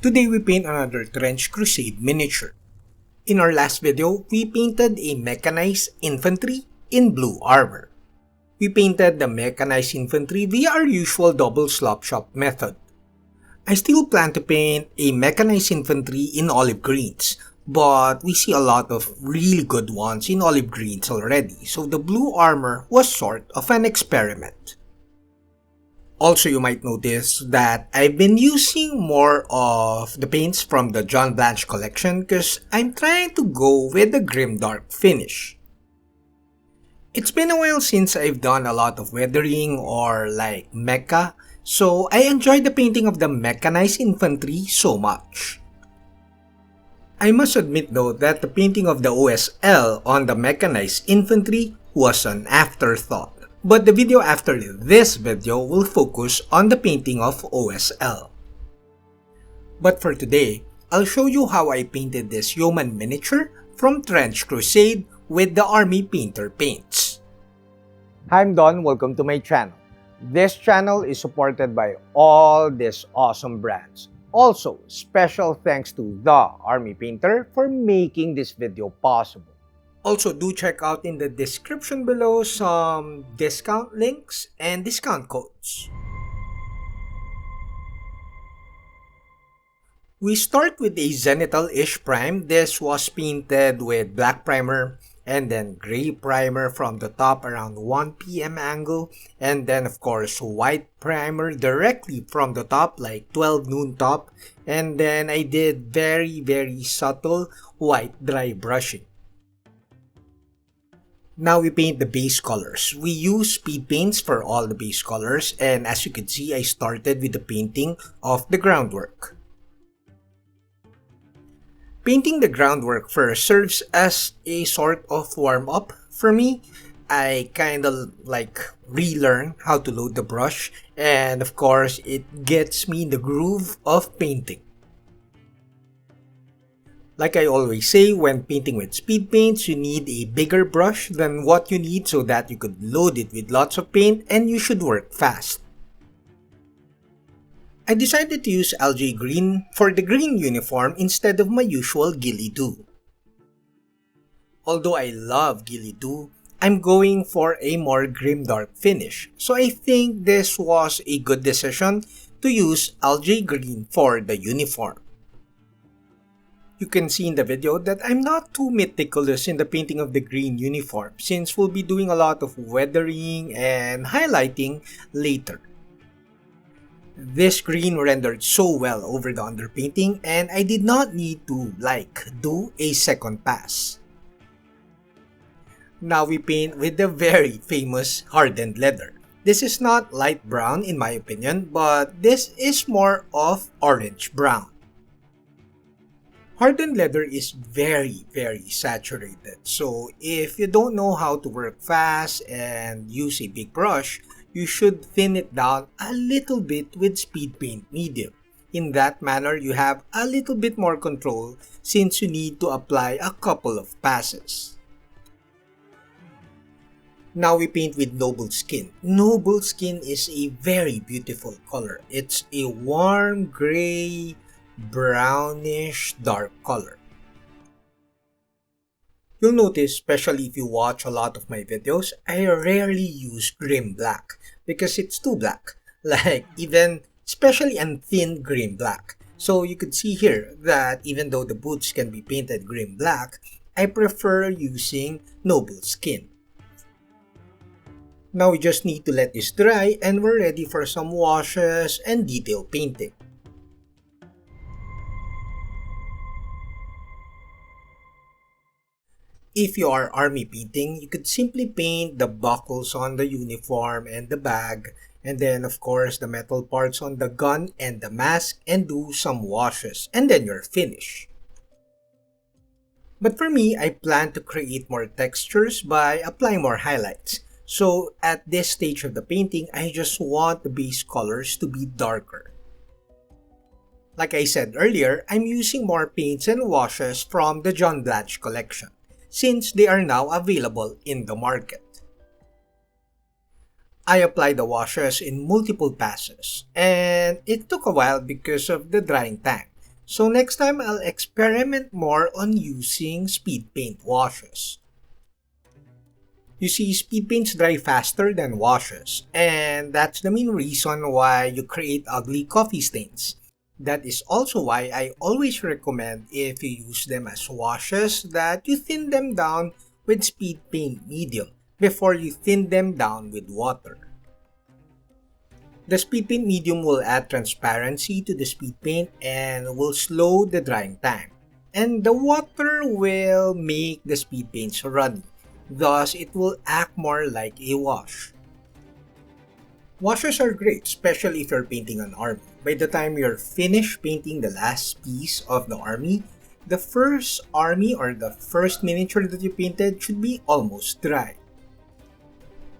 Today we paint another Trench Crusade miniature. In our last video, we painted a mechanized infantry in blue armor. We painted the mechanized infantry via our usual double slop shop method. I still plan to paint a mechanized infantry in olive greens, but we see a lot of really good ones in olive greens already, so the blue armor was sort of an experiment. Also, you might notice that I've been using more of the paints from the John Blanche collection because I'm trying to go with the GRIMDARK finish. It's been a while since I've done a lot of weathering or like mecha, so I enjoyed the painting of the mechanized infantry so much. I must admit though that the painting of the OSL on the mechanized infantry was an afterthought. But the video after this video will focus on the painting of OSL. But for today, I'll show you how I painted this Yeoman miniature from Trench Crusade with the Army Painter paints. Hi, I'm Don, welcome to my channel. This channel is supported by all these awesome brands. Also, special thanks to the Army Painter for making this video possible. Also, do check out in the description below some discount links and discount codes. We start with a Zetaal-ish prime. This was painted with black primer and then gray primer from the top around 1 p.m. angle, and then of course white primer directly from the top like 12 noon top, and then I did very subtle white dry brushing. Now we paint the base colors. We use speed paints for all the base colors, and as you can see, I started with the painting of the groundwork. Painting the groundwork first serves as a sort of warm-up for me. I kinda like relearn how to load the brush, and of course it gets me in the groove of painting. Like I always say, when painting with speed paints, you need a bigger brush than what you need so that you could load it with lots of paint and you should work fast. I decided to use algae green for the green uniform instead of my usual ghillie doo. Although I love ghillie doo, I'm going for a more grimdark finish, so I think this was a good decision to use algae green for the uniform. You can see in the video that I'm not too meticulous in the painting of the green uniform since we'll be doing a lot of weathering and highlighting later. This green rendered so well over the underpainting and I did not need to do a second pass. Now we paint with the very famous hardened leather. This is not light brown in my opinion, but this is more of orange brown. Hardened leather is very saturated, so if you don't know how to work fast and use a big brush, you should thin it down a little bit with speed paint medium. In that manner, you have a little bit more control since you need to apply a couple of passes. Now we paint with Noble Skin. Noble Skin is a very beautiful color. It's a warm gray, brownish dark color. You'll notice, especially if you watch a lot of my videos, I rarely use grim black because it's too black, like even especially thin grim black. So you could see here that even though the boots can be painted grim black, I prefer using Noble Skin. Now we just need to let this dry and we're ready for some washes and detail painting. If you are army painting, you could simply paint the buckles on the uniform and the bag, and then of course the metal parts on the gun and the mask, and do some washes, and then you're finished. But for me, I plan to create more textures by applying more highlights. So at this stage of the painting, I just want the base colors to be darker. Like I said earlier, I'm using more paints and washes from the John Blanche collection, since they are now available in the market. I applied the washes in multiple passes, and it took a while because of the drying time. So next time I'll experiment more on using speed paint washes. You see, speed paints dry faster than washes, and that's the main reason why you create ugly coffee stains. That is also why I always recommend, if you use them as washes, that you thin them down with speed paint medium before you thin them down with water. The speed paint medium will add transparency to the speed paint and will slow the drying time. And the water will make the speed paints runny, thus it will act more like a wash. Washes are great, especially if you're painting an army. By the time you're finished painting the last piece of the army, the first army or the first miniature that you painted should be almost dry.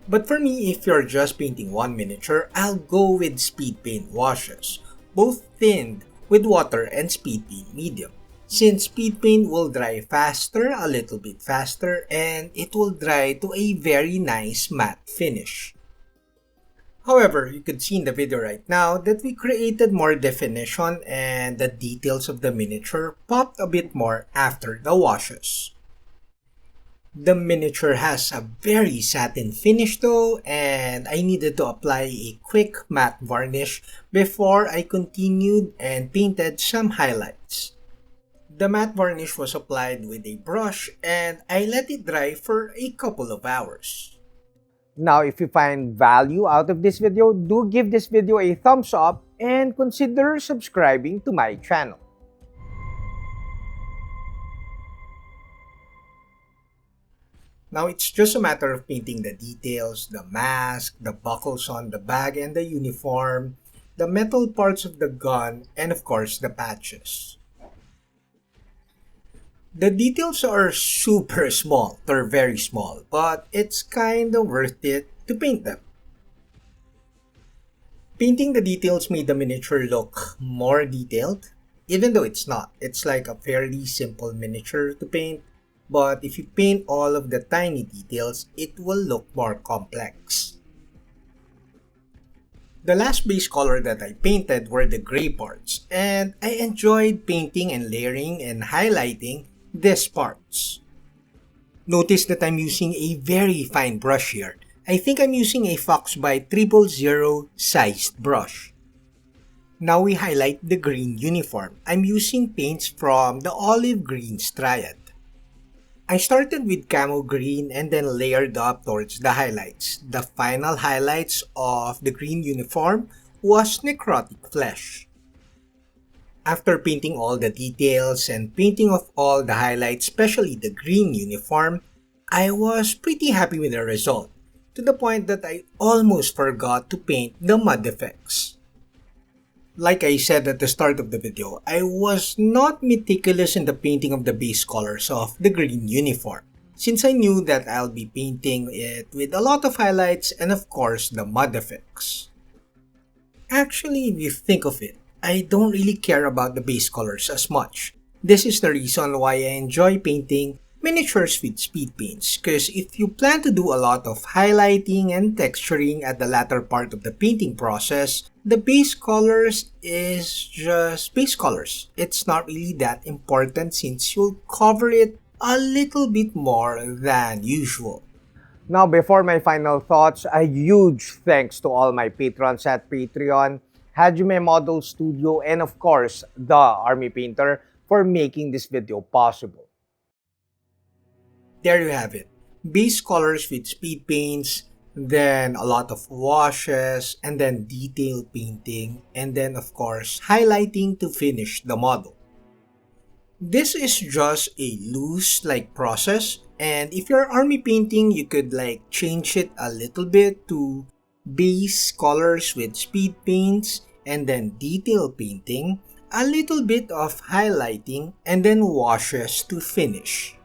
But for me, if you're just painting one miniature, I'll go with speed paint washes, both thinned with water and speed paint medium. Since speed paint will dry faster, a little bit faster, and it will dry to a very nice matte finish. However, you could see in the video right now that we created more definition and the details of the miniature popped a bit more after the washes. The miniature has a very satin finish though, and I needed to apply a quick matte varnish before I continued and painted some highlights. The matte varnish was applied with a brush and I let it dry for a couple of hours. Now, if you find value out of this video, do give this video a thumbs up and consider subscribing to my channel. Now it's just a matter of painting the details, the mask, the buckles on the bag and the uniform, the metal parts of the gun, and of course the patches. The details are super small, they're very small, but it's kinda worth it to paint them. Painting the details made the miniature look more detailed, even though it's not. It's like a fairly simple miniature to paint, but if you paint all of the tiny details, it will look more complex. The last base color that I painted were the gray parts, and I enjoyed painting and layering and highlighting these parts. Notice that I'm using a very fine brush here. I think I'm using a Fox by 000 sized brush. Now we highlight the green uniform. I'm using paints from the olive green striad. I started with camo green and then layered up towards the highlights. The final highlights of the green uniform was necrotic flesh. After painting all the details and painting of all the highlights, especially the green uniform, I was pretty happy with the result, to the point that I almost forgot to paint the mud effects. Like I said at the start of the video, I was not meticulous in the painting of the base colors of the green uniform, since I knew that I'll be painting it with a lot of highlights and of course the mud effects. Actually, if you think of it, I don't really care about the base colors as much. This is the reason why I enjoy painting miniatures with speed paints, because if you plan to do a lot of highlighting and texturing at the latter part of the painting process, the base colors is just base colors. It's not really that important since you'll cover it a little bit more than usual. Now, before my final thoughts, a huge thanks to all my patrons at Patreon, Hajime Model Studio, and of course, the Army Painter for making this video possible. There you have it. Base colors with speed paints, then a lot of washes, and then detail painting, and then of course highlighting to finish the model. This is just a loose process, and if you're army painting, you could change it a little bit to base colors with speed paints, and then detail painting, a little bit of highlighting, and then washes to finish.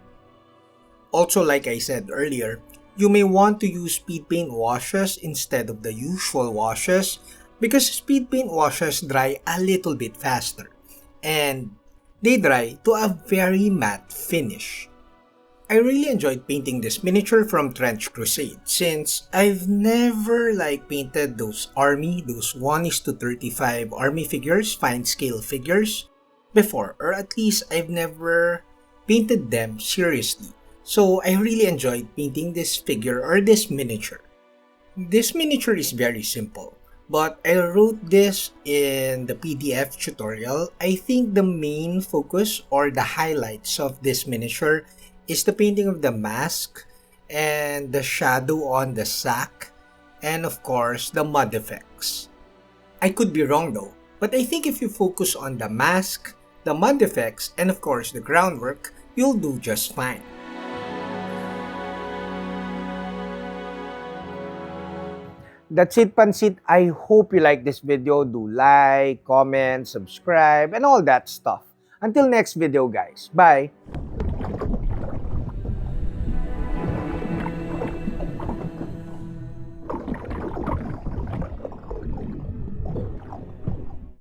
Also, like I said earlier, you may want to use speed paint washes instead of the usual washes because speed paint washes dry a little bit faster and they dry to a very matte finish. I really enjoyed painting this miniature from Trench Crusade since I've never painted those 1:35 army figures, fine scale figures. before, or at least I've never painted them seriously. So I really enjoyed painting this figure or this miniature. This miniature is very simple, but I wrote this in the PDF tutorial. I think the main focus or the highlights of this miniature is the painting of the mask and the shadow on the sack, and of course the mud effects. I could be wrong though, but I think if you focus on the mask, the mud effects, and of course the groundwork, you'll do just fine. That's it, Pansit. I hope you like this video. Do like, comment, subscribe, and all that stuff. Until next video, guys. Bye!